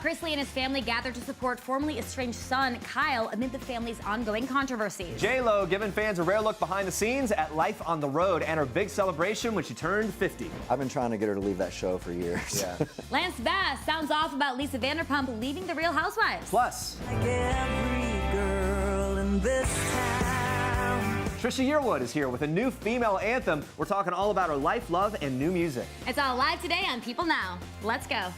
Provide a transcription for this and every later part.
Chrisley and his family gathered to support formerly estranged son Kyle amid the family's ongoing controversies. J.Lo giving fans a rare look behind the scenes at life on the road and her big celebration when she turned 50. I've been trying to get her to leave that show for years. Yeah. Lance Bass sounds off about Lisa Vanderpump leaving the Real Housewives. Plus, Like every girl in this town. Trisha Yearwood is here with a new female anthem. We're talking all about her life, love, and new music. It's all live today on People Now. Let's go.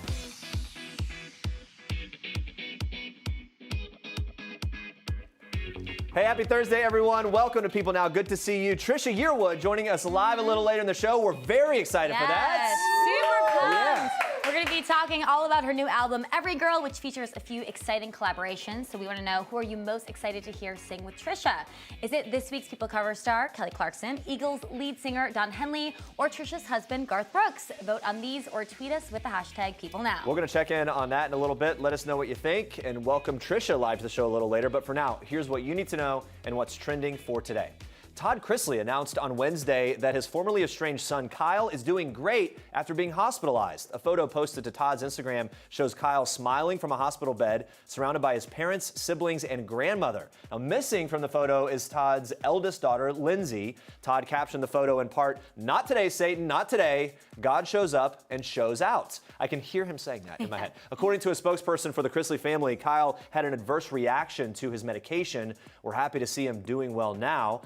Hey, happy Thursday, everyone. Welcome to People Now. Good to see you. Trisha Yearwood joining us live a little later in the show. We're very excited for that. Super pumped. Yeah. We're going to be talking all about her new album, Every Girl, which features a few exciting collaborations. So we want to know, who are you most excited to hear sing with Trisha? Is it this week's People cover star, Kelly Clarkson, Eagles lead singer, Don Henley, or Trisha's husband, Garth Brooks? Vote on these or tweet us with the hashtag #PeopleNow. We're going to check in on that in a little bit. Let us know what you think and welcome Trisha live to the show a little later. But for now, here's what you need to know and what's trending for today. Todd Chrisley announced on Wednesday that his formerly estranged son Kyle is doing great after being hospitalized. A photo posted to Todd's Instagram shows Kyle smiling from a hospital bed, surrounded by his parents, siblings, and grandmother. Now, missing from the photo is Todd's eldest daughter, Lindsay. Todd captioned the photo in part, "Not today, Satan, not today. God shows up and shows out." I can hear him saying that in my head. According to a spokesperson for the Chrisley family, Kyle had an adverse reaction to his medication. We're happy to see him doing well now.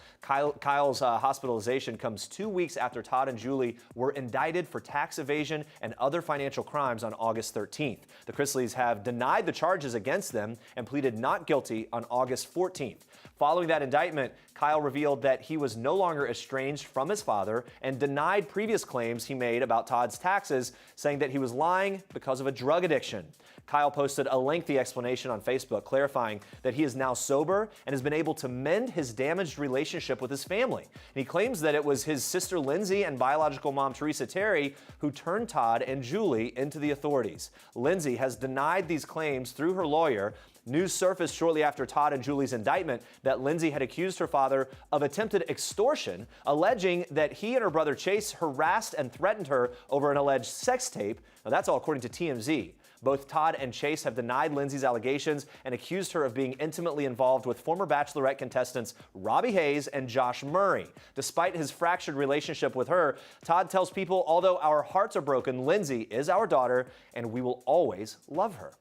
Kyle's hospitalization comes 2 weeks after Todd and Julie were indicted for tax evasion and other financial crimes on August 13th. The Chrisleys have denied the charges against them and pleaded not guilty on August 14th. Following that indictment, Kyle revealed that he was no longer estranged from his father and denied previous claims he made about Todd's taxes, saying that he was lying because of a drug addiction. Kyle posted a lengthy explanation on Facebook, clarifying that he is now sober and has been able to mend his damaged relationship with his family. And he claims that it was his sister Lindsay and biological mom Teresa Terry who turned Todd and Julie into the authorities. Lindsay has denied these claims through her lawyer. News surfaced shortly after Todd and Julie's indictment that Lindsay had accused her father of attempted extortion, alleging that he and her brother Chase harassed and threatened her over an alleged sex tape. Now, that's all according to TMZ. Both Todd and Chase have denied Lindsay's allegations and accused her of being intimately involved with former Bachelorette contestants Robbie Hayes and Josh Murray. Despite his fractured relationship with her, Todd tells People, "Although our hearts are broken, Lindsay is our daughter and we will always love her."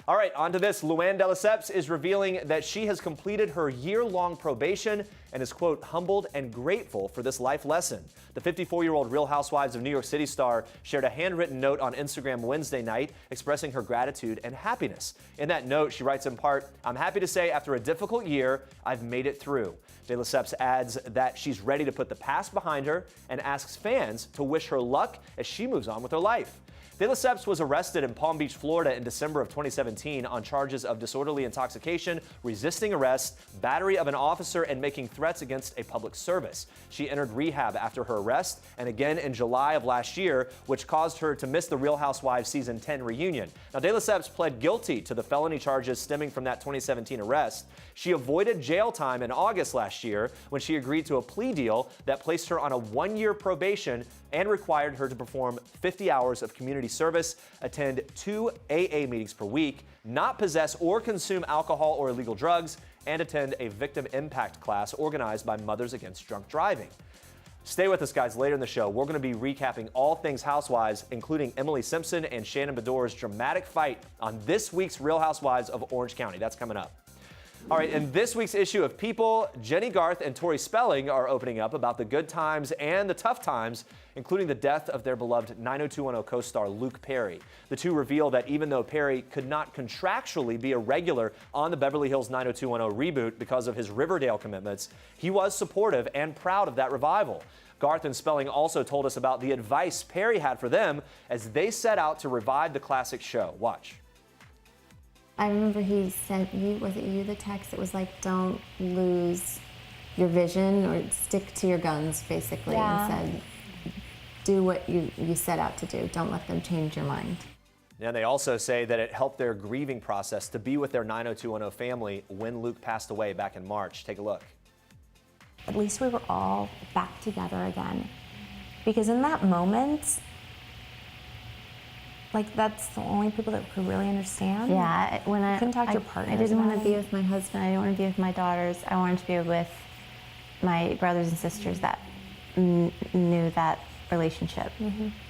All right, on to this. Luann de Lesseps is revealing that she has completed her year-long probation and is, quote, humbled and grateful for this life lesson. The 54-year-old Real Housewives of New York City star shared a handwritten note on Instagram Wednesday night expressing her gratitude and happiness. In that note, she writes in part, "I'm happy to say after a difficult year, I've made it through." De Lesseps adds that she's ready to put the past behind her and asks fans to wish her luck as she moves on with her life. De Lesseps was arrested in Palm Beach, Florida in December of 2017 on charges of disorderly intoxication, resisting arrest, battery of an officer, and making threats against a public service. She entered rehab after her arrest and again in July of last year, which caused her to miss the Real Housewives Season 10 reunion. Now, De Lesseps pled guilty to the felony charges stemming from that 2017 arrest. She avoided jail time in August last year when she agreed to a plea deal that placed her on a 1-year probation and required her to perform 50 hours of community service, attend 2 AA meetings per week, not possess or consume alcohol or illegal drugs, and attend a victim impact class organized by Mothers Against Drunk Driving. Stay with us, guys. Later in the show, we're going to be recapping all things Housewives, including Emily Simpson and Shannon Beador's dramatic fight on this week's Real Housewives of Orange County. That's coming up. All right, in this week's issue of People, Jennie, Garth, and Tori Spelling are opening up about the good times and the tough times, including the death of their beloved 90210 co-star Luke Perry. The two reveal that even though Perry could not contractually be a regular on the Beverly Hills 90210 reboot because of his Riverdale commitments, he was supportive and proud of that revival. Garth and Spelling also told us about the advice Perry had for them as they set out to revive the classic show. Watch. I remember he sent you, was it you, the text that was like, don't lose your vision or stick to your guns, basically, and said, do what you set out to do. Don't let them change your mind. And they also say that it helped their grieving process to be with their 90210 family when Luke passed away back in March. Take a look. At least we were all back together again. Because in that moment, like that's the only people that could really understand. Yeah, You couldn't talk to your partners. I didn't want about to be it. with my husband. I didn't want to be with my daughters. I wanted to be with my brothers and sisters that knew that relationship,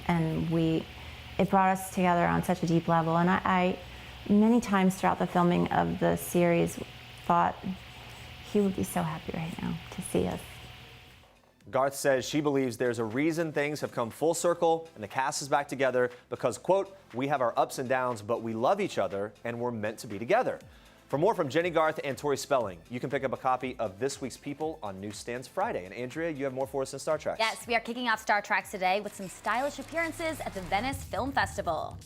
and it brought us together on such a deep level. And I many times throughout the filming of the series thought he would be so happy right now to see us. Garth says she believes there's a reason things have come full circle and the cast is back together because, quote, we have our ups and downs, but we love each other and we're meant to be together. For more from Jennie, Garth, and Tori Spelling, you can pick up a copy of this week's People on newsstands Friday. And Andrea, you have more for us in Star Trek. Yes, we are kicking off Star Trek today with some stylish appearances at the Venice Film Festival.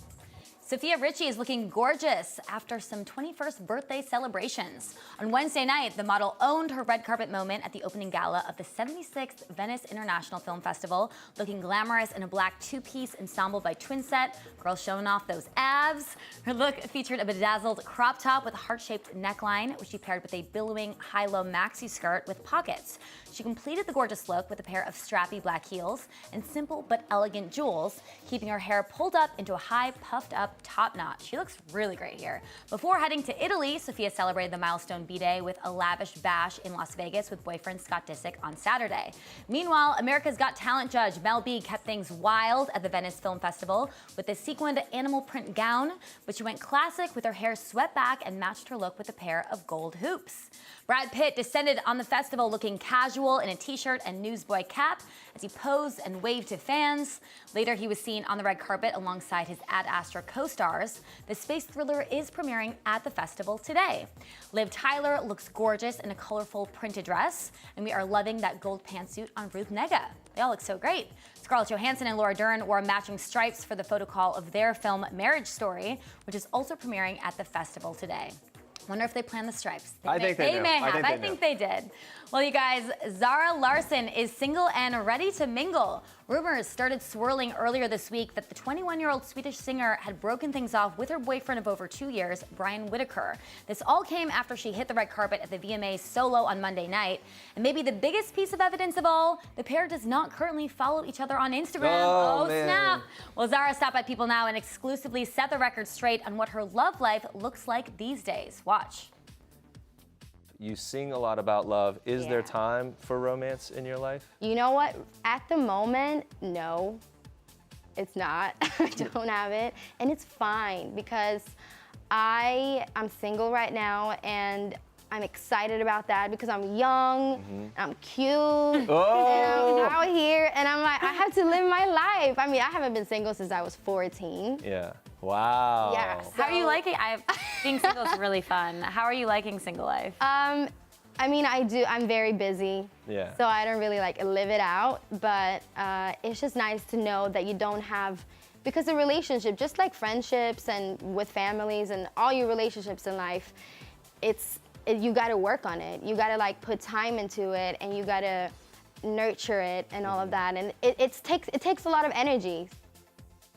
Sophia Ricci is looking gorgeous after some 21st birthday celebrations. On Wednesday night, the model owned her red carpet moment at the opening gala of the 76th Venice International Film Festival, looking glamorous in a black two-piece ensemble by Twinset, girl showing off those abs. Her look featured a bedazzled crop top with a heart-shaped neckline, which she paired with a billowing high-low maxi skirt with pockets. She completed the gorgeous look with a pair of strappy black heels and simple but elegant jewels, keeping her hair pulled up into a high, puffed-up top knot. She looks really great here. Before heading to Italy, Sophia celebrated the milestone B-Day with a lavish bash in Las Vegas with boyfriend Scott Disick on Saturday. Meanwhile, America's Got Talent judge Mel B kept things wild at the Venice Film Festival with a sequined animal print gown, but she went classic with her hair swept back and matched her look with a pair of gold hoops. Brad Pitt descended on the festival looking casual in a t-shirt and newsboy cap as he posed and waved to fans. Later, he was seen on the red carpet alongside his Ad Astra co-stars. The space thriller is premiering at the festival today. Liv Tyler looks gorgeous in a colorful printed dress, and we are loving that gold pantsuit on Ruth Negga. They all look so great. Scarlett Johansson and Laura Dern wore matching stripes for the photo call of their film Marriage Story, which is also premiering at the festival today. Wonder if they planned the stripes. I think they may have. I think they did. Well, you guys, Zara Larsson is single and ready to mingle. Rumors started swirling earlier this week that the 21-year-old Swedish singer had broken things off with her boyfriend of over 2 years, Brian Whitaker. This all came after she hit the red carpet at the VMAs solo on Monday night. And maybe the biggest piece of evidence of all, the pair does not currently follow each other on Instagram. Oh, man. Snap. Well, Zara stopped by People Now and exclusively set the record straight on what her love life looks like these days. Watch. You sing a lot about love. Is there Yeah. time for romance in your life? You know what? At the moment, no, it's not. I don't have it. And it's fine because I'm single right now and I'm excited about that because I'm young, I'm cute, and I'm out here and I'm like, I have to live my life. I mean, I haven't been single since I was 14. Yeah. Wow. Yeah. How are you liking? Being single is really fun. How are you liking single life? I mean, I'm very busy. Yeah. So I don't really like live it out, but it's just nice to know that you don't have, because the relationship, just like friendships and with families and all your relationships in life, you gotta work on it. You gotta like put time into it and you gotta nurture it and all of that. And it takes a lot of energy.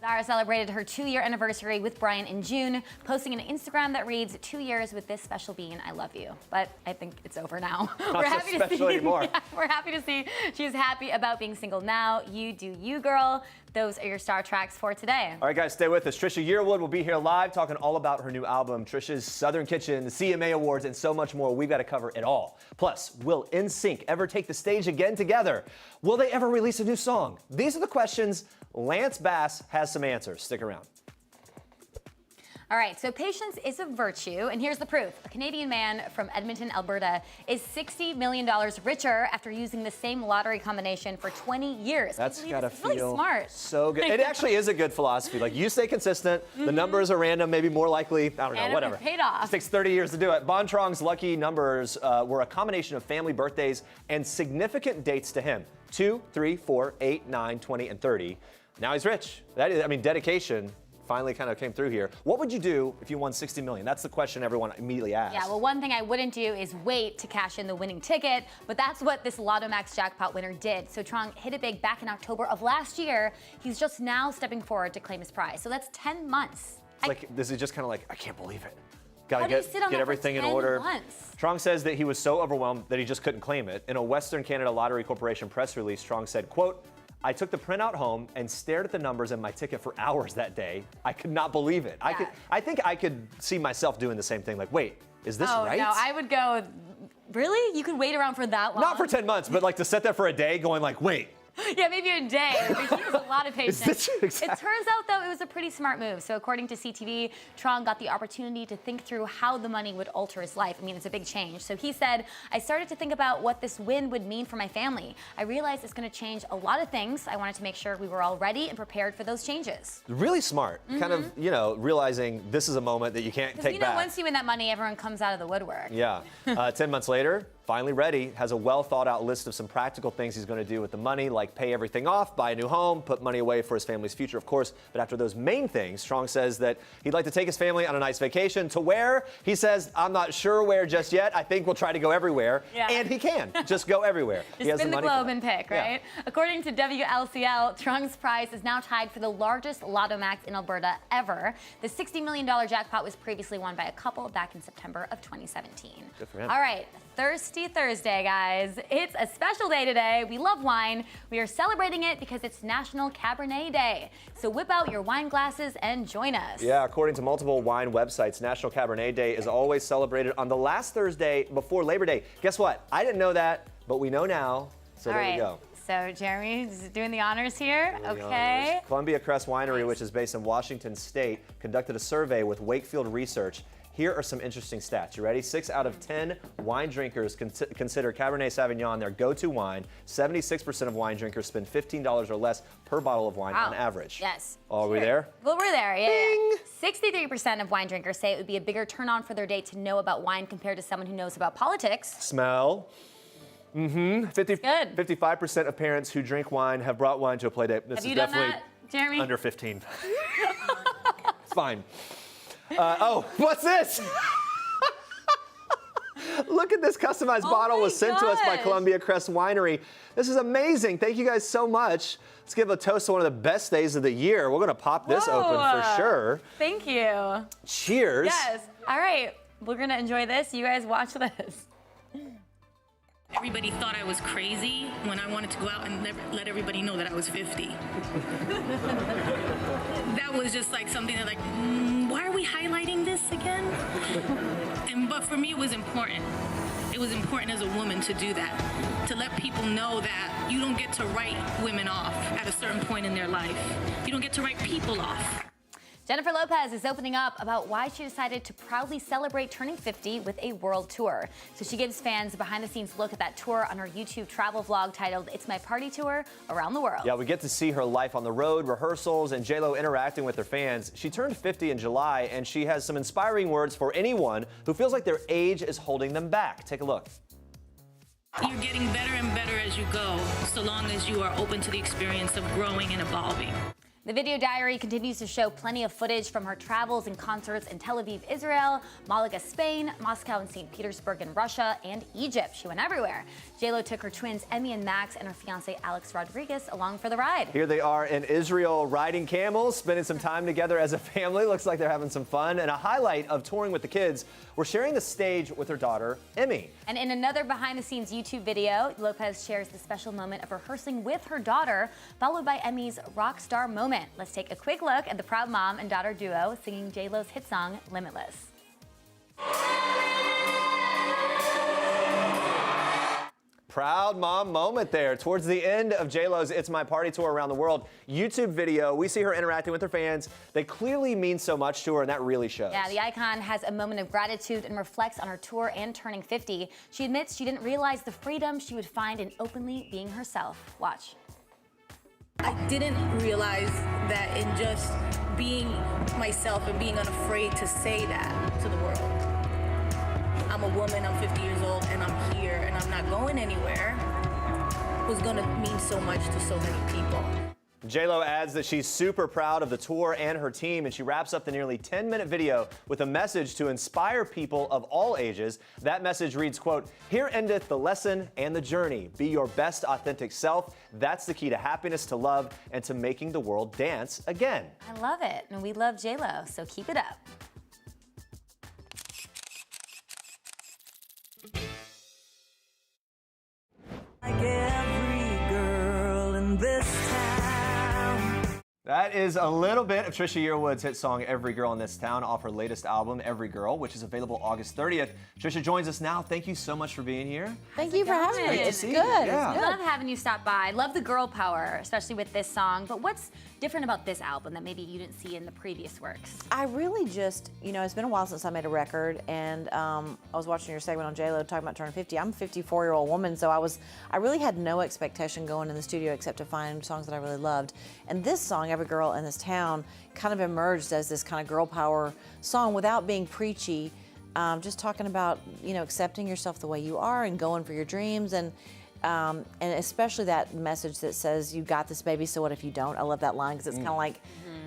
Zara celebrated her 2-year anniversary with Brian in June, posting an Instagram that reads, 2 years with this special being, I love you. But I think it's over now. Not so special anymore. Yeah, we're happy to see she's happy about being single now. You do you, girl. Those are your Star Tracks for today. All right, guys, stay with us. Trisha Yearwood will be here live talking all about her new album, Trisha's Southern Kitchen, the CMA Awards, and so much more. We've got to cover it all. Plus, will NSYNC ever take the stage again together? Will they ever release a new song? These are the questions. Lance Bass has some answers. Stick around. All right, so patience is a virtue, and here's the proof. A Canadian man from Edmonton, Alberta, is $60 million richer after using the same lottery combination for 20 years. That's gotta really feel smart. so good. It actually is a good philosophy. Like, you stay consistent, the numbers are random, maybe more likely, I don't know, And whatever. it paid off. It takes 30 years to do it. Bon Trong's lucky numbers were a combination of family birthdays and significant dates to him. 2, 3, 4, 8, 9, 20, and 30. Now he's rich. That is, I mean, dedication finally kind of came through here. What would you do if you won $60 million? That's the question everyone immediately asks. Yeah, well, one thing I wouldn't do is wait to cash in the winning ticket, but that's what this Lotto Max jackpot winner did. So Trong hit it big back in October of last year. He's just now stepping forward to claim his prize. So that's 10 months. It's like, this is just kind of like, I can't believe it. Gotta How do you get sit on that for everything in 10 order. months? Trong says that he was so overwhelmed that he just couldn't claim it. In a Western Canada Lottery Corporation press release, Trong said, quote, I took the printout home and stared at the numbers in my ticket for hours that day. I could not believe it. Yeah. I think I could see myself doing the same thing. Like, wait, is this right? No, I would go, really? You could wait around for that long? Not for 10 months, but like to sit there for a day going like, wait. Yeah, maybe a day. He has a lot of patience. Exactly. It turns out, though, it was a pretty smart move. So according to CTV, Trong got the opportunity to think through how the money would alter his life. I mean, it's a big change. So he said, I started to think about what this win would mean for my family. I realized it's going to change a lot of things. I wanted to make sure we were all ready and prepared for those changes. Really smart. Kind of, realizing this is a moment that you can't take back. Once you win that money, everyone comes out of the woodwork. Yeah. 10 months later, finally ready, has a well thought out list of some practical things he's going to do with the money, like pay everything off, buy a new home, put money away for his family's future, of course. But after those main things, Strong says that he'd like to take his family on a nice vacation. To where? He says, I'm not sure where just yet. I think we'll try to go everywhere. Yeah. And he can just go everywhere. Just spin the globe and pick, right? Yeah. According to WLCL, Strong's prize is now tied for the largest Lotto Max in Alberta ever. The $60 million jackpot was previously won by a couple back in September of 2017. Good for him. All right. Thirsty Thursday, guys. It's a special day today. We love wine. We are celebrating it because it's National Cabernet Day. So whip out your wine glasses and join us. Yeah, according to multiple wine websites, National Cabernet Day is always celebrated on the last Thursday before Labor Day. Guess what? I didn't know that, but we know now. So there we go. So Jeremy is doing the honors here. Okay. Honors. Columbia Crest Winery, which is based in Washington State, conducted a survey with Wakefield Research. Here are some interesting stats. You ready? 6 out of 10 wine drinkers consider Cabernet Sauvignon their go-to wine. 76% of wine drinkers spend $15 or less per bottle of wine on average. Yes. Are we there? Well, we're there. Yeah. 63% of wine drinkers say it would be a bigger turn-on for their day to know about wine compared to someone who knows about politics. Smell. 55% of parents who drink wine have brought wine to a play date. This have is you done definitely that, Jeremy? Under 15. It's fine. Oh, what's this? Look at this customized bottle was sent to us by Columbia Crest Winery. This is amazing. Thank you guys so much. Let's give a toast to one of the best days of the year. We're going to pop this open for sure. Thank you. Cheers. Yes. All right. We're going to enjoy this. You guys watch this. Everybody thought I was crazy when I wanted to go out and let everybody know that I was 50. That was just like something that why are we highlighting this again? But for me, it was important. It was important as a woman to do that, to let people know that you don't get to write women off at a certain point in their life. You don't get to write people off. Jennifer Lopez is opening up about why she decided to proudly celebrate turning 50 with a world tour. So she gives fans a behind-the-scenes look at that tour on her YouTube travel vlog titled It's My Party Tour Around the World. Yeah, we get to see her life on the road, rehearsals, and J.Lo interacting with her fans. She turned 50 in July, and she has some inspiring words for anyone who feels like their age is holding them back. Take a look. You're getting better and better as you go, so long as you are open to the experience of growing and evolving. The video diary continues to show plenty of footage from her travels and concerts in Tel Aviv, Israel, Malaga, Spain, Moscow and St. Petersburg in Russia, and Egypt. She went everywhere. J.Lo took her twins Emmy and Max and her fiancé Alex Rodriguez along for the ride. Here they are in Israel riding camels, spending some time together as a family. Looks like they're having some fun. And a highlight of touring with the kids, we're sharing the stage with her daughter, Emmy. And in another behind-the-scenes YouTube video, Lopez shares the special moment of rehearsing with her daughter, followed by Emmy's rock star moment. Let's take a quick look at the proud mom and daughter duo singing J.Lo's hit song, Limitless. Proud mom moment there. Towards the end of J.Lo's It's My Party Tour Around the World YouTube video, we see her interacting with her fans. They clearly mean so much to her, and that really shows. Yeah, the icon has a moment of gratitude and reflects on her tour and turning 50. She admits she didn't realize the freedom she would find in openly being herself. Watch. I didn't realize that in just being myself and being unafraid to say that to the world. I'm a woman, I'm 50 years old, and I'm here, and I'm not going anywhere, was gonna mean so much to so many people. J.Lo adds that she's super proud of the tour and her team, and she wraps up the nearly 10-minute video with a message to inspire people of all ages. That message reads, quote, "Here endeth the lesson and the journey. Be your best authentic self. That's the key to happiness, to love, and to making the world dance again." I love it, and we love J.Lo, so keep it up. Like every girl in this town. That is a little bit of Trisha Yearwood's hit song Every Girl in This Town off her latest album, Every Girl, which is available August 30th. Trisha joins us now. Thank you so much for being here. Thank you for having me. It's good. We love having you stop by. Love the girl power, especially with this song. But what's different about this album that maybe you didn't see in the previous works? I really just, it's been a while since I made a record, and I was watching your segment on J.Lo talking about turning 50. I'm a 54-year-old woman, so I really had no expectation going in the studio except to find songs that I really loved. And this song, Every Girl in This Town, kind of emerged as this kind of girl power song without being preachy, just talking about, accepting yourself the way you are and going for your dreams, and especially that message that says, you got this, baby, so what if you don't? I love that line because it's kind of like,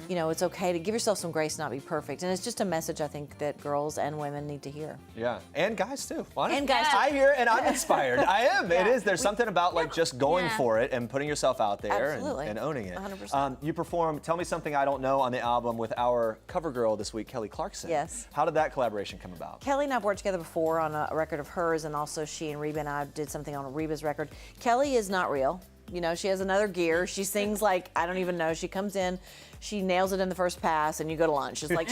it's okay to give yourself some grace, not be perfect. And it's just a message I think that girls and women need to hear. Yeah, and guys too. Honestly. And guys too. I hear and I'm inspired. I am. It is. There's something about like just going for it and putting yourself out there and owning it. 100%. You perform Tell Me Something I Don't Know on the album with our cover girl this week, Kelly Clarkson. Yes. How did that collaboration come about? Kelly and I've worked together before on a record of hers, and also she and Reba and I did something on Reba's record. Kelly is not real. She has another gear. She sings like, I don't even know. She comes in, she nails it in the first pass, and you go to lunch. It's like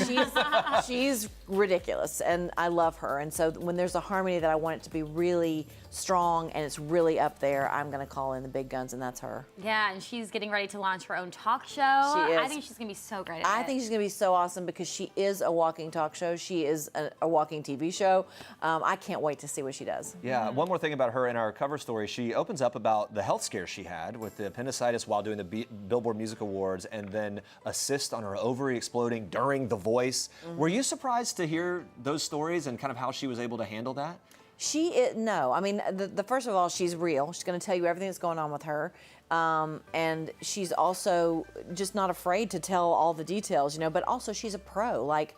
she's ridiculous, and I love her. And so when there's a harmony that I want it to be really strong and it's really up there, I'm going to call in the big guns, and that's her. Yeah, and she's getting ready to launch her own talk show. She is. I think she's going to be so great at it. I think she's going to be so awesome because she is a walking talk show. She is a walking TV show. I can't wait to see what she does. Yeah, one more thing about her in our cover story, she opens up about the health scare she had with the appendicitis while doing the Billboard Music Awards, and then a cyst on her ovary exploding during The Voice. Were you surprised to hear those stories and kind of how she was able to handle that? No. I mean, the first of all, she's real. She's going to tell you everything that's going on with her. And she's also just not afraid to tell all the details, but also she's a pro. Like,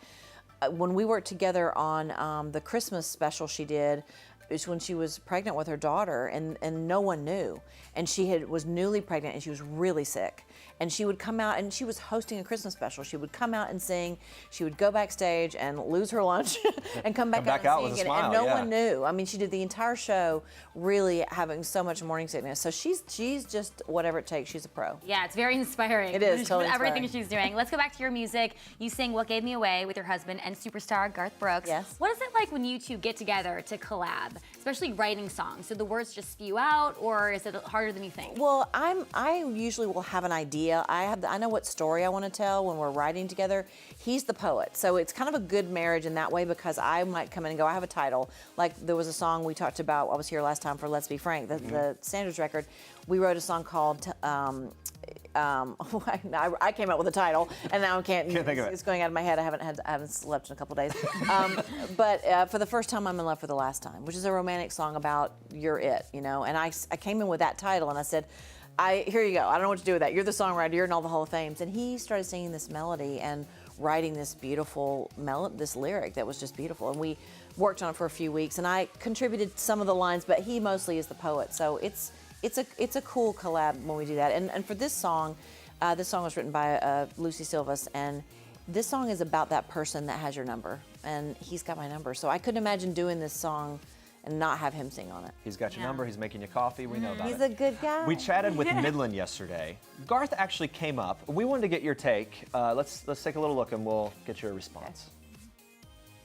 when we worked together on the Christmas special she did, is when she was pregnant with her daughter, and no one knew. And she was newly pregnant, and she was really sick. And she would come out, and she was hosting a Christmas special. She would come out and sing. She would go backstage and lose her lunch and come back out and sing. And no one knew. I mean, she did the entire show really having so much morning sickness. So she's just whatever it takes. She's a pro. Yeah, it's very inspiring. It is totally everything inspiring. she's doing. Let's go back to your music. You sing What Gave Me Away with your husband and superstar Garth Brooks. Yes. What is it like when you two get together to collab, especially writing songs? Do the words just spew out, or is it harder than you think? Well, I usually will have an idea. I know what story I want to tell when we're writing together. He's the poet, so it's kind of a good marriage in that way, because I might come in and go, I have a title. Like, there was a song we talked about, I was here last time for Let's Be Frank, the Standards record. We wrote a song called I came up with a title, and now I can't think of it. It's going out of my head. I haven't slept in a couple days. But for the first time, I'm in love for the last time, which is a romantic song about you're it, And I came in with that title, and I said, here you go. I don't know what to do with that. You're the songwriter. You're in all the Hall of Fames. And he started singing this melody and writing this beautiful this lyric that was just beautiful. And we worked on it for a few weeks, and I contributed some of the lines, but he mostly is the poet. So it's a cool collab when we do that. And for this song was written by Lucy Silvas, and this song is about that person that has your number, and he's got my number. So I couldn't imagine doing this song and not have him sing on it. He's got your number. He's making you coffee. We know about it. He's a good guy. We chatted with Midland yesterday. Garth actually came up. We wanted to get your take. Let's take a little look, and we'll get your response.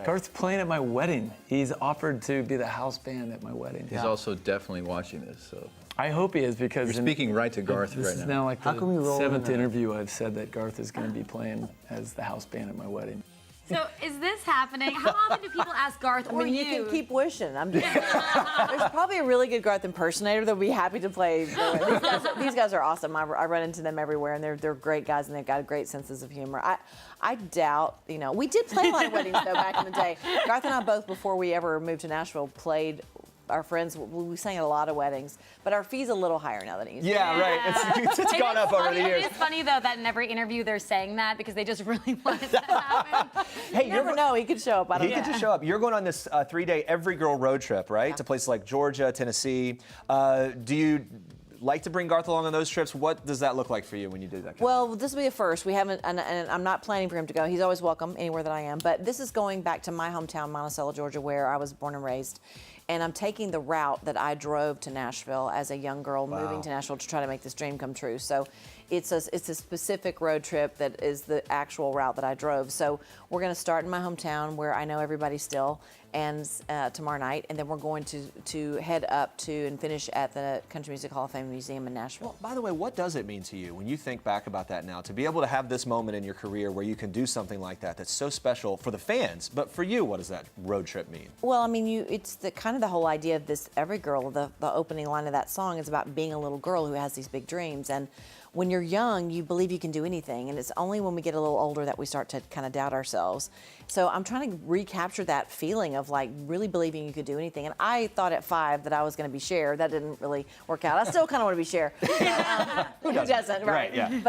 Garth's playing at my wedding. He's offered to be the house band at my wedding. He's also definitely watching this, so. I hope he is, because you're speaking right to Garth right now. This is now like the 7th interview I've said that Garth is going to be playing as the house band at my wedding. So is this happening? How often do people ask Garth or you can keep wishing. There's probably a really good Garth impersonator that'll be happy to play. These guys are awesome. I run into them everywhere, and they're great guys, and they've got great senses of humor. I doubt, we did play a lot of weddings though back in the day. Garth and I both, before we ever moved to Nashville, played our friends. We sang at a lot of weddings, but our fee's a little higher now than it used to be. Yeah, right. It's gone up over the years. It is funny though that in every interview they're saying that because they just really want it to happen. Hey, you never know. He could show up. He could just show up. You're going on this 3-day Every Girl road trip, right? To places like Georgia, Tennessee. Do you like to bring Garth along on those trips? What does that look like for you when you do that? Well, this will be a first. We haven't, and I'm not planning for him to go. He's always welcome anywhere that I am. But this is going back to my hometown, Monticello, Georgia, where I was born and raised. and I'm taking the route that I drove to Nashville as a young girl moving to Nashville to try to make this dream come true. So it's a specific road trip that is the actual route that I drove. So we're going to start in my hometown where I know everybody still, and tomorrow night, and then we're going to head up to and finish at the Country Music Hall of Fame Museum in Nashville. Well, by the way, what does it mean to you when you think back about that now, to be able to have this moment in your career where you can do something like that that's so special for the fans, but for you, what does that road trip mean? Well, I mean, it's the kind of the whole idea of this Every Girl, the opening line of that song is about being a little girl who has these big dreams. And when you're young, you believe you can do anything, and it's only when we get a little older that we start to kind of doubt ourselves. So I'm trying to recapture that feeling of like really believing you could do anything. And I thought at 5 that I was going to be Cher. That didn't really work out. I still kind of want to be Cher. Who doesn't? Right. Yeah.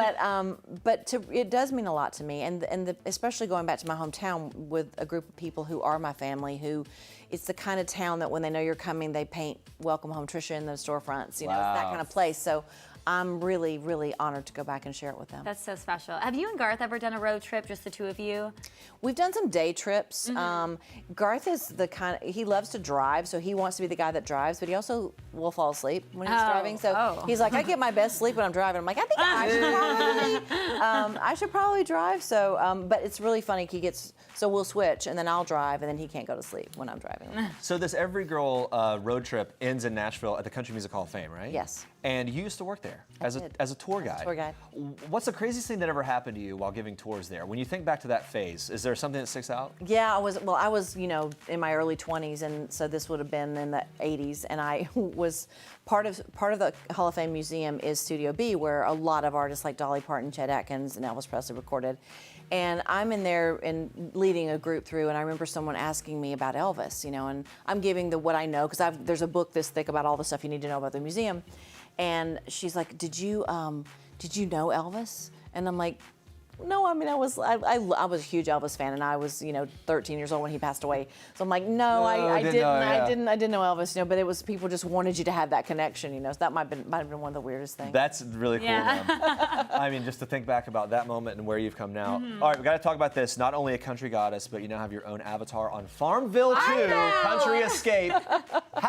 But it does mean a lot to me, and especially going back to my hometown with a group of people who are my family, who it's the kind of town that when they know you're coming, they paint "Welcome Home Trisha" in the storefronts. You know, it's that kind of place. So I'm really, really honored to go back and share it with them. That's so special. Have you and Garth ever done a road trip, just the two of you? We've done some day trips. Garth is the kind he loves to drive, so he wants to be the guy that drives, but he also will fall asleep when he's driving. So he's like, I get my best sleep when I'm driving. I'm like, I think I should probably drive. So, but it's really funny. So we'll switch, and then I'll drive, and then he can't go to sleep when I'm driving. So this Every Girl road trip ends in Nashville at the Country Music Hall of Fame, right? Yes. And you used to work there as a tour guide. Tour guide. What's the craziest thing that ever happened to you while giving tours there? When you think back to that phase, is there something that sticks out? Yeah, I was, in my early 20s, and so this would have been in the 80s, and I was part of the Hall of Fame Museum is Studio B, where a lot of artists like Dolly Parton, Chet Atkins, and Elvis Presley recorded. And I'm in there and leading a group through, and I remember someone asking me about Elvis, and I'm giving what I know, because there's a book this thick about all the stuff you need to know about the museum. And she's like, did you know Elvis? And I'm like, no, I mean, I was a huge Elvis fan, and I was, 13 years old when he passed away. So I'm like, no, I didn't know Elvis, but it was people just wanted you to have that connection, So that might have been one of the weirdest things. That's really cool. I mean, just to think back about that moment and where you've come now. All right, we got to talk about this. Not only a country goddess, but you now have your own avatar on Farmville 2, Country Escape.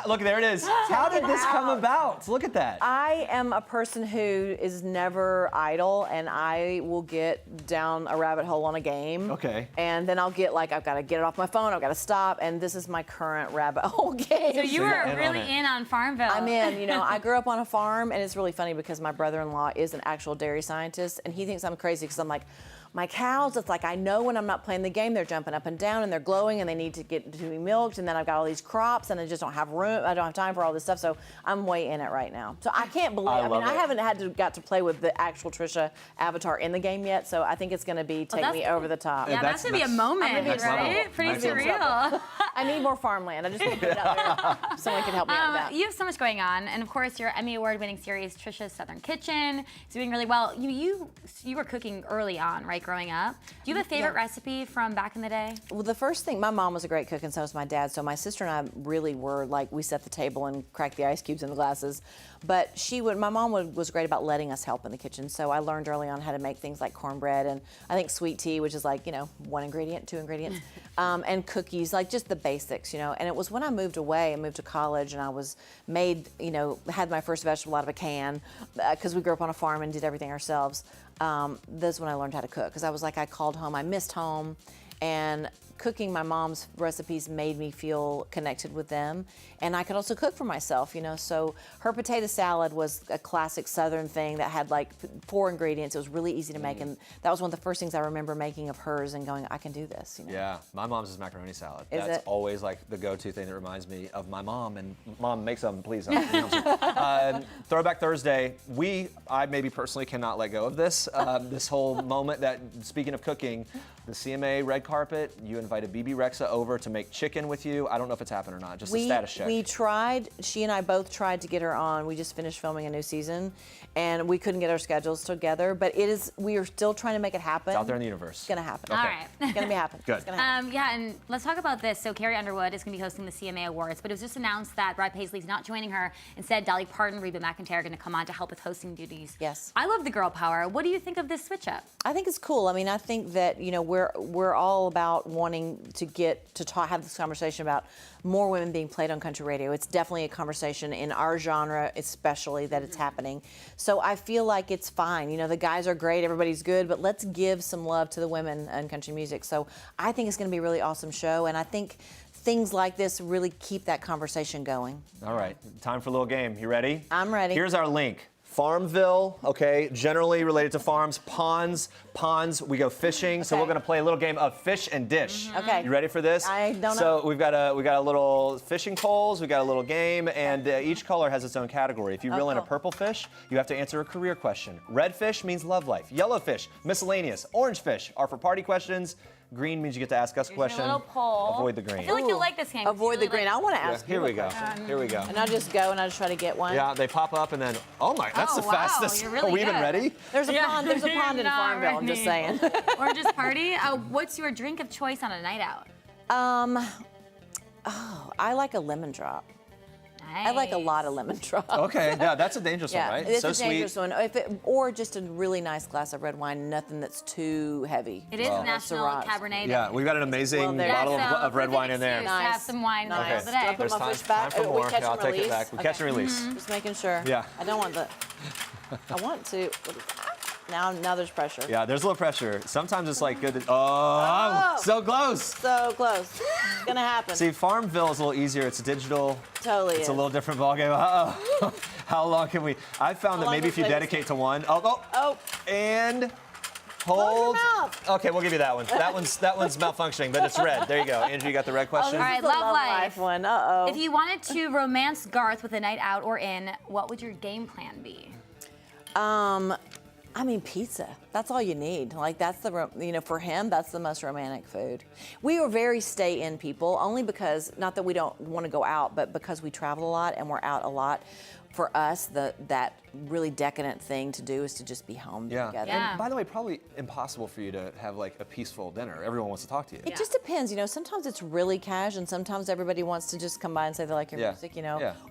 Look, there it is. How did this come about? Look at that. I am a person who is never idle, and I will get down a rabbit hole on a game. Okay. And then I'll get I've got to get it off my phone, I've got to stop, and this is my current rabbit hole game. So you were really in on Farmville. I'm in. I grew up on a farm, and it's really funny because my brother-in-law is an actual dairy scientist, and he thinks I'm crazy because I'm like, my cows, it's like I know when I'm not playing the game, they're jumping up and down and they're glowing and they need to be milked, and then I've got all these crops and I just don't have room, I don't have time for all this stuff, so I'm way in it right now. So I can't believe, I haven't got to play with the actual Trisha avatar in the game yet, so I think it's going to be take me over the top. Yeah, that's going to be a moment, right? Pretty surreal. I need more farmland. I just want to put it out there. Someone can help me out with that. You have so much going on, and of course your Emmy Award-winning series, Trisha's Southern Kitchen, is doing really well. You were cooking early on, right? Growing up. Do you have a favorite recipe from back in the day? Well, the first thing, my mom was a great cook and so was my dad. So my sister and I really were we set the table and cracked the ice cubes in the glasses. But my mom was great about letting us help in the kitchen. So I learned early on how to make things like cornbread and I think sweet tea, which is 1 ingredient, 2 ingredients, and cookies, just the basics, And it was when I moved away, I moved to college and I was had my first vegetable out of a can because we grew up on a farm and did everything ourselves. That's when I learned how to cook because I was I called home, I missed home, and cooking my mom's recipes made me feel connected with them, and I could also cook for myself, So her potato salad was a classic Southern thing that had 4 ingredients. It was really easy to make, and that was one of the first things I remember making of hers and going, I can do this. Yeah, my mom's is macaroni salad. Is That's it? always the go-to thing that reminds me of my mom. And Mom, make some, please. Throwback Thursday. I maybe personally cannot let go of this. This whole moment that, speaking of cooking, the CMA red carpet, you invited BB Rexa over to make chicken with you. I don't know if it's happened or not, just a status check. We tried, she and I both tried to get her on. We just finished filming a new season and we couldn't get our schedules together, but we are still trying to make it happen. It's out there in the universe. It's gonna happen. Okay. All right. It's gonna be happen. Good. It's gonna happen. Yeah, and let's talk about this. So Carrie Underwood is gonna be hosting the CMA Awards, but it was just announced that Brad Paisley's not joining her. Instead, Dolly Parton, Reba McEntire are gonna come on to help with hosting duties. Yes. I love the girl power. What do you think of this switch up? I think it's cool. I mean, I think that, we're all about wanting to get to have this conversation about more women being played on country radio. It's definitely a conversation in our genre, especially, that it's happening. So I feel like it's fine. You know, the guys are great, everybody's good, but let's give some love to the women in country music. So I think it's going to be a really awesome show, and I think things like this really keep that conversation going. All right, time for a little game. You ready? I'm ready. Here's our link. Farmville, okay, generally related to farms. Ponds, we go fishing. So we're gonna play a little game of fish and dish. Okay. You ready for this? I don't know. So we got a little fishing poles, we got a little game, and each color has its own category. If you reel in a purple fish, you have to answer a career question. Red fish means love life. Yellow fish, miscellaneous. Orange fish are for party questions. Green means you get to ask us a question. Your little poll. Avoid the green. I feel like you'll like this game. Avoid the green. I want to ask. Here we go. Here we go. And I'll just go and I'll just try to get one. Yeah, they pop up and then, oh my, that's the fastest. You're really Are we even good. ready? There's a pond. There's a pond in Farmville. I'm just saying. Orange's party. What's your drink of choice on a night out? I like a lemon drop. I like a lot of lemon drop. Okay, yeah, that's a dangerous one, right? It's so a dangerous sweet. one. Or just a really nice glass of red wine, nothing that's too heavy. It is National Cabernet. Yeah, we've got an amazing bottle of red wine in there. Nice. Have some wine in the middle of the day. Do I put There's my fish back? time for more. Catch Yeah, I'll and take release? it back. We catch and release. Just making sure. Yeah. I don't want the. I want to. Now there's pressure. Yeah, there's a little pressure. Sometimes it's like good. Oh, so close. So close. It's gonna happen. See, Farmville is a little easier. It's digital. Totally. It's a little different ballgame. Uh-oh. How long can we? I found that maybe if you dedicate to one. Oh. And hold. Okay, we'll give you that one. That one's malfunctioning, but it's red. There you go. Andrew, you got the red question. All right, love life one. Uh-oh. If you wanted to romance Garth with a night out or in, what would your game plan be? I mean, pizza. That's all you need. Like, that's for him, that's the most romantic food. We are very stay-in people, only because, not that we don't want to go out, but because we travel a lot and we're out a lot. For us, that really decadent thing to do is to just be home together. And by the way, probably impossible for you to have like a peaceful dinner. Everyone wants to talk to you. It just depends, sometimes it's really cash and sometimes everybody wants to just come by and say they like your music,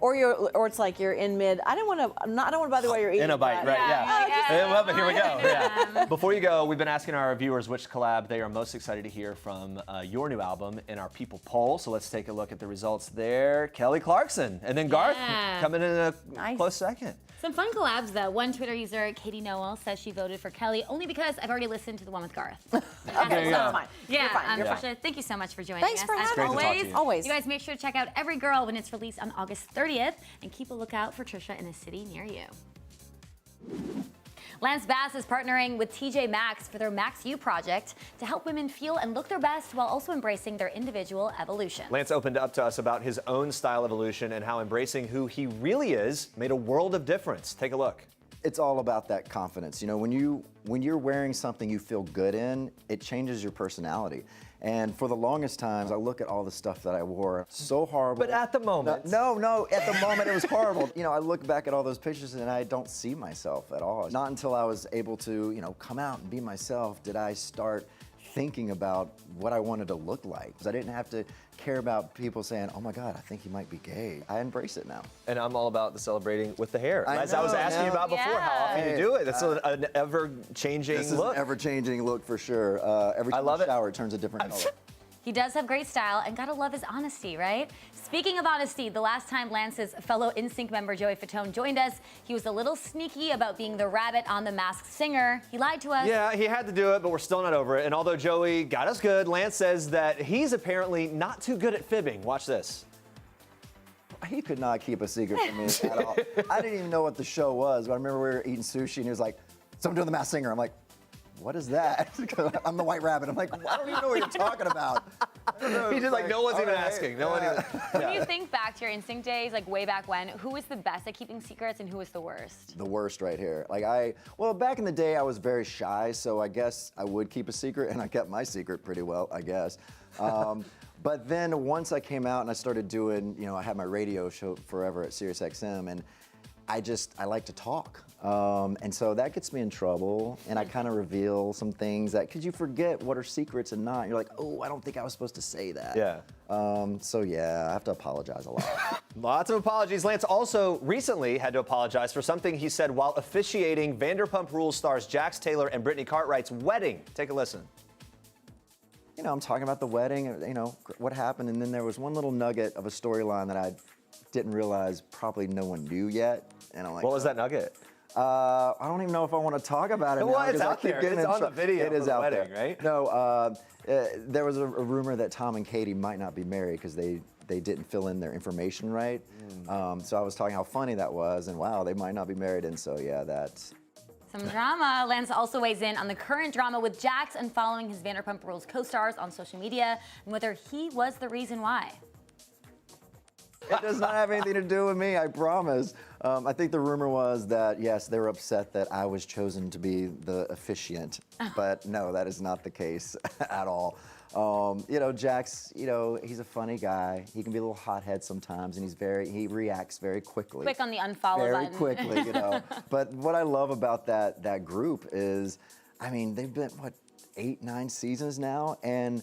Or it's like you're in mid, I don't want to bother while you're eating. In a bite, right, yeah. But here we go, yeah. Before you go, we've been asking our viewers which collab they are most excited to hear from your new album in our People poll. So let's take a look at the results there. Kelly Clarkson and then Garth coming in a close second. Some fun collabs, though. One Twitter user, Katie Noel, says she voted for Kelly only because I've already listened to the one with Garth. There you go. Fine. Yeah, You're fine. Trisha, thank you so much for joining Thanks us. for having me. Great to talk to you. Always. You guys make sure to check out Every Girl when it's released on August 30th, and keep a lookout for Trisha in a city near you. Lance Bass is partnering with TJ Maxx for their Max You project to help women feel and look their best while also embracing their individual evolution. Lance opened up to us about his own style evolution and how embracing who he really is made a world of difference. Take a look. It's all about that confidence. When you're wearing something you feel good in, it changes your personality. And for the longest time, I look at all the stuff that I wore, so horrible. But at the moment. No, at the moment it was horrible. I look back at all those pictures and I don't see myself at all. Not until I was able to, come out and be myself did I start thinking about what I wanted to look like. I didn't have to care about people saying, oh my God, I think you might be gay. I embrace it now. And I'm all about the celebrating with the hair. As I was know, asking you about before, how often you do it. It's an ever-changing look. This is an ever-changing look for sure. Every time I shower, it turns a different color. He does have great style, and gotta love his honesty, right? Speaking of honesty, the last time Lance's fellow NSYNC member Joey Fatone joined us, he was a little sneaky about being the rabbit on The Masked Singer. He lied to us. Yeah, he had to do it, but we're still not over it. And although Joey got us good, Lance says that he's apparently not too good at fibbing. Watch this. He could not keep a secret from me at all. I didn't even know what the show was, but I remember we were eating sushi and he was like, so I'm doing The Masked Singer. I'm like, what is that? I'm the white rabbit. I'm like, I don't even know what you're talking about. He's just like, no one's even asking. No one even. When you think back to your NSYNC days, like way back when, who was the best at keeping secrets and who was the worst? The worst right here. Well, back in the day, I was very shy, so I guess I would keep a secret, and I kept my secret pretty well, I guess. But then once I came out and I started doing, I had my radio show forever at SiriusXM, and I like to talk. And so that gets me in trouble, and I kind of reveal some things because you forget what are secrets and not. You're like, oh, I don't think I was supposed to say that. Yeah. So yeah, I have to apologize a lot. Lots of apologies. Lance also recently had to apologize for something he said while officiating Vanderpump Rules stars Jax Taylor and Brittany Cartwright's wedding. Take a listen. I'm talking about the wedding, what happened, and then there was one little nugget of a storyline that I didn't realize probably no one knew yet, and I'm like, what was that nugget? I don't even know if I want to talk about it now. Well, it's because I out keep there. getting It's in on the trouble. video It is for the out wedding, there. right? No, there was a rumor that Tom and Katie might not be married because they didn't fill in their information right. So I was talking how funny that was, and wow, they might not be married, and so yeah, that's... Some drama. Lance also weighs in on the current drama with Jax unfollowing his Vanderpump Rules co-stars on social media and whether he was the reason why. It does not have anything to do with me, I promise. I think the rumor was that, yes, they were upset that I was chosen to be the officiant, but no, that is not the case at all. Jax, he's a funny guy. He can be a little hothead sometimes, and he reacts very quickly. Quick on the unfollow very button. quickly, But what I love about that group is, they've been, 8, 9 seasons now, and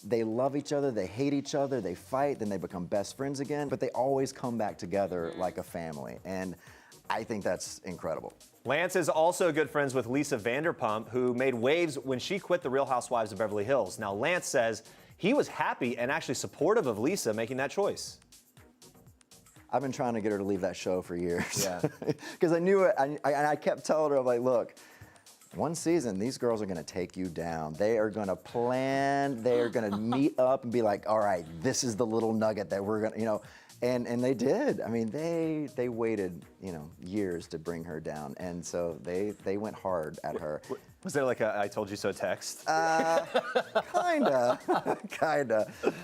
they love each other, they hate each other, they fight, then they become best friends again, but they always come back together like a family, and I think that's incredible. Lance is also good friends with Lisa Vanderpump, who made waves when she quit the Real Housewives of Beverly Hills. Now, Lance says he was happy and actually supportive of Lisa making that choice. I've been trying to get her to leave that show for years. Yeah. Because I knew it, and I kept telling her, I'm like, look, one season, these girls are going to take you down. They are going to plan, they are going to meet up and be like, all right, this is the little nugget that we're going to, and they did. They waited, years to bring her down, and so they went hard at her. Was there like a I told you so text? Kinda.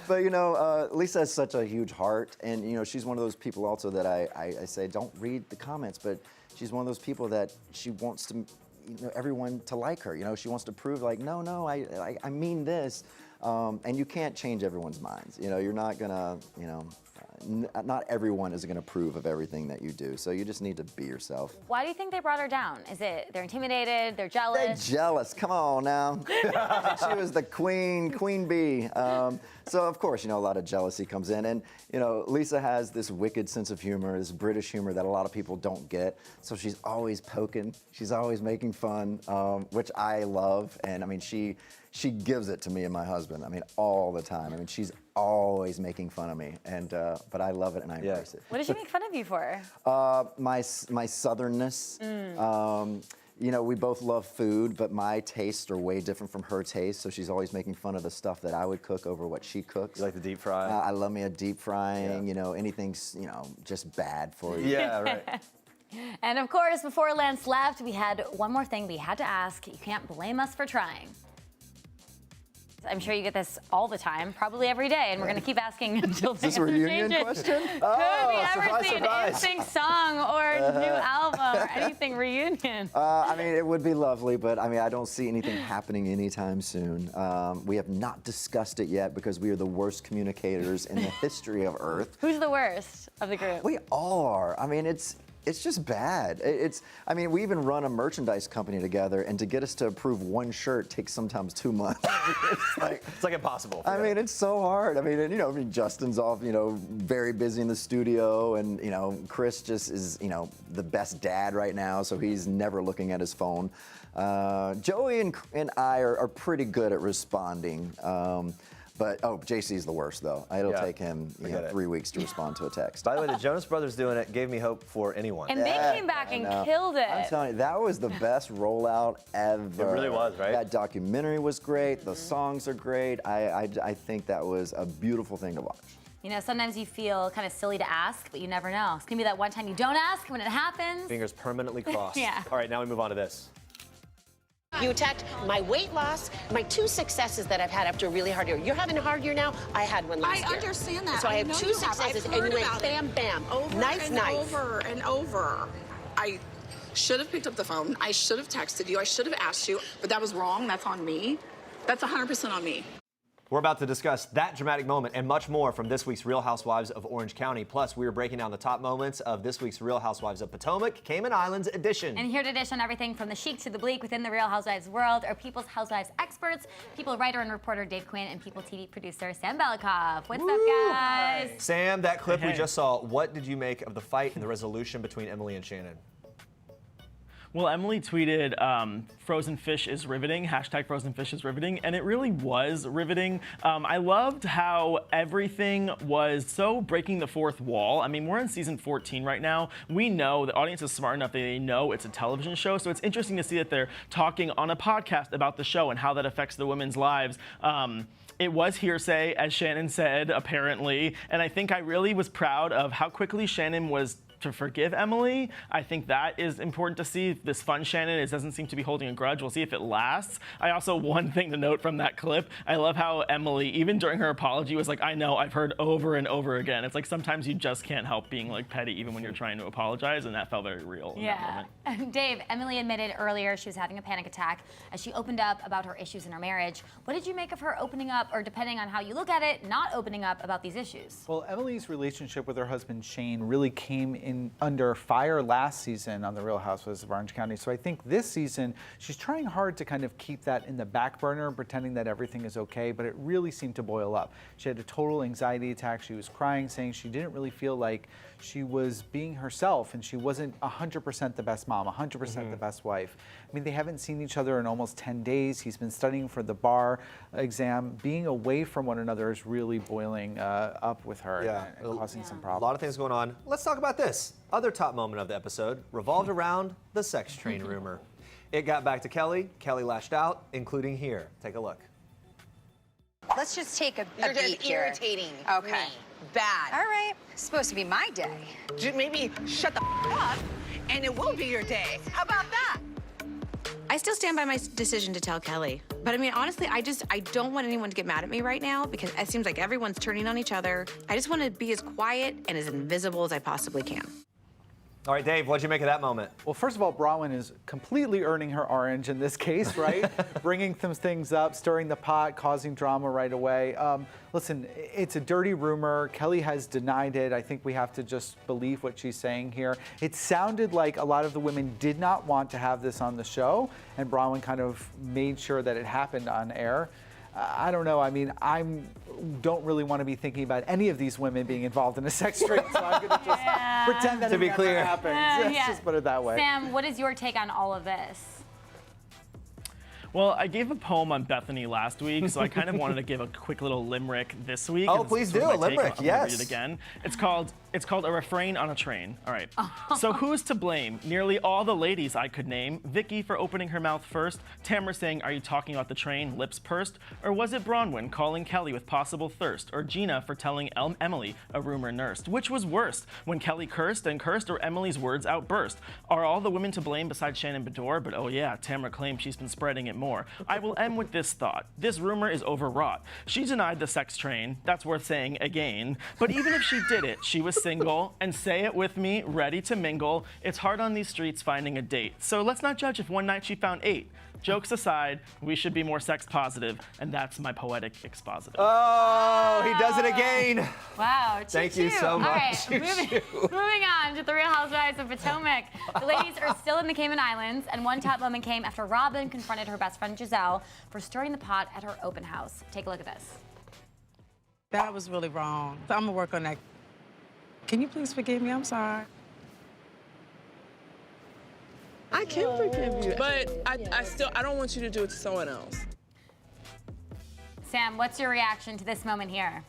But Lisa has such a huge heart, and she's one of those people also that I say don't read the comments, but she's one of those people that she wants to, everyone to like her. She wants to prove like, no, I mean this, and you can't change everyone's minds. You're not gonna, not everyone is going to approve of everything that you do, so you just need to be yourself. Why do you think they brought her down? Is it they're intimidated, they're jealous? They're jealous, come on now. She was the queen bee. So of course, a lot of jealousy comes in, and Lisa has this wicked sense of humor, this British humor that a lot of people don't get, so she's always poking, she's always making fun, which I love, and she gives it to me and my husband, all the time. She's always making fun of me, and but I love it and I embrace it. What does she make fun of you for? My southernness. We both love food, but my tastes are way different from her taste, so she's always making fun of the stuff that I would cook over what she cooks. You like the deep fry? I love me a deep frying, anything's, just bad for you. Yeah, right. And of course, before Lance left, we had one more thing we had to ask. You can't blame us for trying. I'm sure you get this all the time, probably every day, and we're going to keep asking until the Is this a reunion question? Could we ever surprise, see surprise. an NSYNC song or a new album or anything reunion? It would be lovely, but I don't see anything happening anytime soon. We have not discussed it yet because we are the worst communicators in the history of Earth. Who's the worst of the group? We all are. It's just bad. We even run a merchandise company together, and to get us to approve one shirt takes sometimes 2 months. It's like impossible. It's so hard. Justin's off, very busy in the studio, and Chris just is, the best dad right now, so he's never looking at his phone. Joey and I are pretty good at responding. But JC's the worst though. It'll take him 3 weeks to respond to a text. By the way, the Jonas Brothers doing it gave me hope for anyone. And they came back and killed it. I'm telling you, that was the best rollout ever. It really was, right? That documentary was great. The songs are great. I think that was a beautiful thing to watch. Sometimes you feel kind of silly to ask, but you never know. It's gonna be that one time you don't ask, when it happens. Fingers permanently crossed. Yeah. All right, now we move on to this. You attacked my weight loss, my 2 successes that I've had after a really hard year. You're having a hard year now? I had one last year. I understand that. So I have know 2 you successes, I've and heard you went about bam, it. bam. Over nice, and nice. over and over. I should have picked up the phone. I should have texted you. I should have asked you, but that was wrong. That's on me. That's 100% on me. We're about to discuss that dramatic moment and much more from this week's Real Housewives of Orange County. Plus, we are breaking down the top moments of this week's Real Housewives of Potomac, Cayman Islands edition. And here to dish on everything from the chic to the bleak within the Real Housewives world are People's Housewives experts, People writer and reporter Dave Quinn, and People TV producer Sam Belikoff. What's up, guys? Sam, that clip we just saw, what did you make of the fight and the resolution between Emily and Shannon? Well, Emily tweeted, frozen fish is riveting, hashtag frozen fish is riveting, and it really was riveting. I loved how everything was so breaking the fourth wall. I mean, we're in season 14 right now. We know the audience is smart enough that they know it's a television show, so it's interesting to see that they're talking on a podcast about the show and how that affects the women's lives. It was hearsay, as Shannon said, apparently, and I think I really was proud of how quickly Shannon was to forgive Emily. I think that is important to see. This fun Shannon doesn't seem to be holding a grudge. We'll see if it lasts. I also, one thing to note from that clip, I love how Emily, even during her apology, was like, I know, I've heard over and over again. It's like sometimes you just can't help being like petty even when you're trying to apologize, and that felt very real in that moment. Dave, Emily admitted earlier she was having a panic attack as she opened up about her issues in her marriage. What did you make of her opening up, or depending on how you look at it, not opening up about these issues? Well, Emily's relationship with her husband Shane really came in under fire last season on The Real Housewives of Orange County. So I think this season she's trying hard to kind of keep that in the back burner, pretending that everything is okay, but it really seemed to boil up. She had a total anxiety attack. She was crying, saying she didn't really feel like she was being herself, and she wasn't 100% the best mom, 100% the best wife. I mean, they haven't seen each other in almost 10 days. He's been studying for the bar exam. Being away from one another is really boiling up with her and causing some problems. A lot of things going on. Let's talk about this. Other top moment of the episode revolved around the sex train rumor. It got back to Kelly. Kelly lashed out, including here. Take a look. Let's just take a You're beat just here. irritating Okay. me. Bad. All right. It's supposed to be my day. Maybe shut the up, and it will be your day. How about that? I still stand by my decision to tell Kelly. But I mean, honestly, I don't want anyone to get mad at me right now because it seems like everyone's turning on each other. I just want to be as quiet and as invisible as I possibly can. All right, Dave, what'd you make of that moment? Well, first of all, Bronwyn is completely earning her orange in this case, right? Bringing some things up, stirring the pot, causing drama right away. Listen, it's a dirty rumor. Kelly has denied it. I think we have to just believe what she's saying here. It sounded like a lot of the women did not want to have this on the show, and Bronwyn kind of made sure that it happened on air. I don't know. I mean, I don't really want to be thinking about any of these women being involved in a sex trade, so I'm going to just pretend that it never happened. Let's just put it that way. Sam, what is your take on all of this? Well, I gave a poem on Bethany last week, so I kind of wanted to give a quick little limerick this week. Oh, please do, a limerick, I'm yes. gonna read it again. It's called A Refrain on a Train. All right. So who's to blame? Nearly all the ladies I could name. Vicky for opening her mouth first. Tamara saying, are you talking about the train? Lips pursed. Or was it Bronwyn calling Kelly with possible thirst? Or Gina for telling Emily a rumor nursed? Which was worst, when Kelly cursed and cursed, or Emily's words outburst? Are all the women to blame besides Shannon Bedore? But oh yeah, Tamara claims she's been spreading it more. I will end with this thought. This rumor is overwrought. She denied the sex train. That's worth saying again. But even if she did it, she was single, and say it with me, ready to mingle. It's hard on these streets finding a date. So let's not judge if one night she found 8. Jokes aside, we should be more sex positive, and that's my poetic expositive. Oh, he does it again. Wow, Thank you so much. All right, moving on to the Real Housewives of Potomac. The ladies are still in the Cayman Islands, and one top moment came after Robin confronted her best friend Giselle for stirring the pot at her open house. Take a look at this. That was really wrong. I'm gonna work on that. Can you please forgive me? I'm sorry. I can forgive you, but I don't want you to do it to someone else. Sam, what's your reaction to this moment here?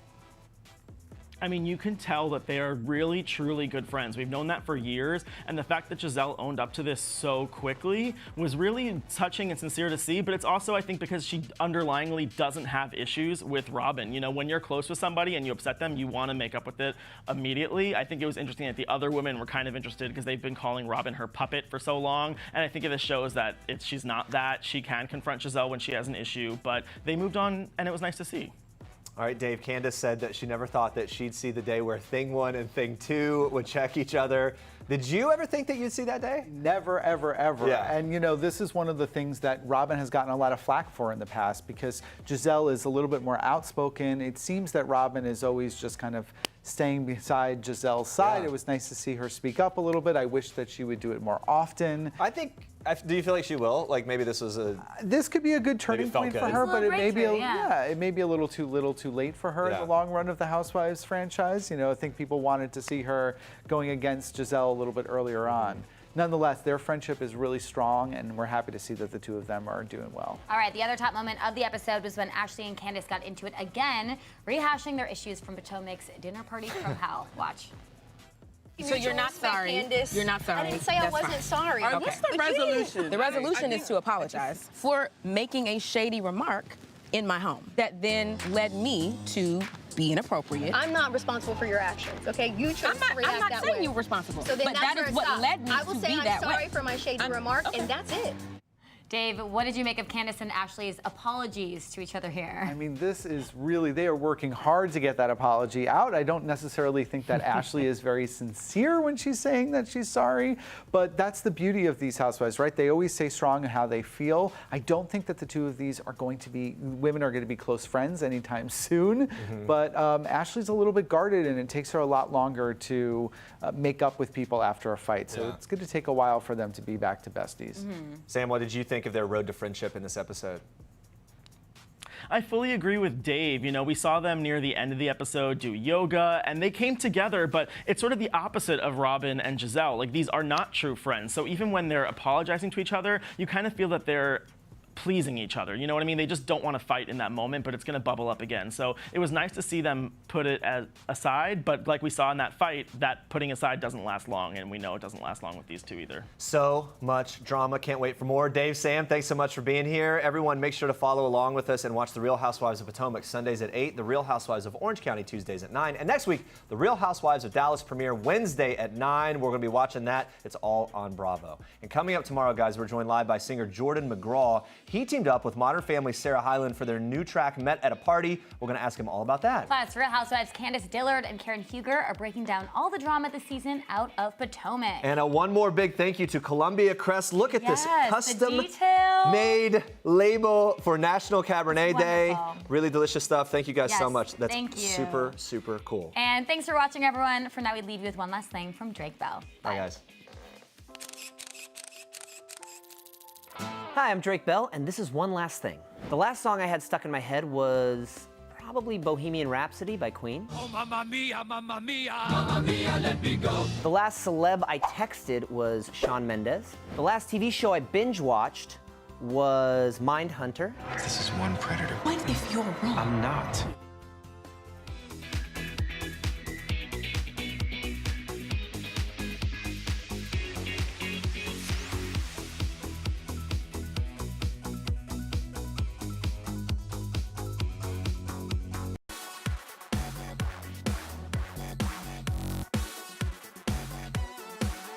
I mean, you can tell that they are really, truly good friends. We've known that for years, and the fact that Giselle owned up to this so quickly was really touching and sincere to see, but it's also, I think, because she underlyingly doesn't have issues with Robin. You know, when you're close with somebody and you upset them, you want to make up with it immediately. I think it was interesting that the other women were kind of interested because they've been calling Robin her puppet for so long, and I think this shows that she's not that. She can confront Giselle when she has an issue, but they moved on, and it was nice to see. All right, Dave, Candace said that she never thought that she'd see the day where thing 1 and thing 2 would check each other. Did you ever think that you'd see that day? Never, ever, ever. Yeah. And you know, this is one of the things that Robin has gotten a lot of flack for in the past because Giselle is a little bit more outspoken. It seems that Robin is always just kind of staying beside Giselle's side. Yeah. It was nice to see her speak up a little bit. I wish that she would do it more often. Do you feel like she will? Like maybe this was this could be a good turning point for her, but it may be it may be a little too late for her in the long run of the Housewives franchise. You know, I think people wanted to see her going against Giselle a little bit earlier on. nonetheless, their friendship is really strong, and we're happy to see that the two of them are doing well. All right, the other top moment of the episode was when Ashley and Candace got into it again, rehashing their issues from Potomac's dinner party from hell. Watch. So you're not sorry. Candace. You're not sorry. I didn't say I wasn't sorry. All right, what's the resolution? The resolution is to apologize for making a shady remark in my home that then led me to be inappropriate. I'm not responsible for your actions, okay? You chose to react I'm not that saying way. you're responsible, So then but that's that where is it what stops. led me I will to say be I'm that sorry way. for my shady remark, and that's it. Dave, what did you make of Candace and Ashley's apologies to each other here? I mean, this is really, they are working hard to get that apology out. I don't necessarily think that Ashley is very sincere when she's saying that she's sorry, but that's the beauty of these housewives, right? They always say strong in how they feel. I don't think that the two of these are going to be, women are going to be close friends anytime soon, but Ashley's a little bit guarded, and it takes her a lot longer to make up with people after a fight. So it's going to take a while for them to be back to besties. Sam, what did you think of their road to friendship in this episode? I fully agree with Dave. You know, we saw them near the end of the episode do yoga, and they came together, but it's sort of the opposite of Robin and Giselle. Like, these are not true friends. So even when they're apologizing to each other, you kind of feel that they're pleasing each other. You know what I mean? They just don't want to fight in that moment, but it's going to bubble up again. So it was nice to see them put it aside, but like we saw in that fight, that putting aside doesn't last long, and we know it doesn't last long with these two either. So much drama. Can't wait for more. Dave, Sam, thanks so much for being here. Everyone, make sure to follow along with us and watch The Real Housewives of Potomac Sundays at 8, The Real Housewives of Orange County Tuesdays at 9, and next week, The Real Housewives of Dallas premiere Wednesday at 9. We're going to be watching that. It's all on Bravo. And coming up tomorrow, guys, we're joined live by singer Jordan McGraw. He teamed up with Modern Family Sarah Hyland for their new track, Met at a Party. We're going to ask him all about that. Plus, Real Housewives Candace Dillard and Karen Huger are breaking down all the drama this season out of Potomac. And one more big thank you to Columbia Crest. Look at this the custom-made label for National Cabernet It's Day. wonderful. Really delicious stuff. Thank you guys so Yes, much. That's thank you. super, super cool. And thanks for watching, everyone. For now, we leave you with one last thing from Drake Bell. Bye, guys. Hi, I'm Drake Bell, and this is One Last Thing. The last song I had stuck in my head was probably Bohemian Rhapsody by Queen. Oh, mamma mia, mamma mia, mamma mia, let me go. The last celeb I texted was Shawn Mendes. The last TV show I binge-watched was Mindhunter. This is one predator. What if you're wrong? I'm not.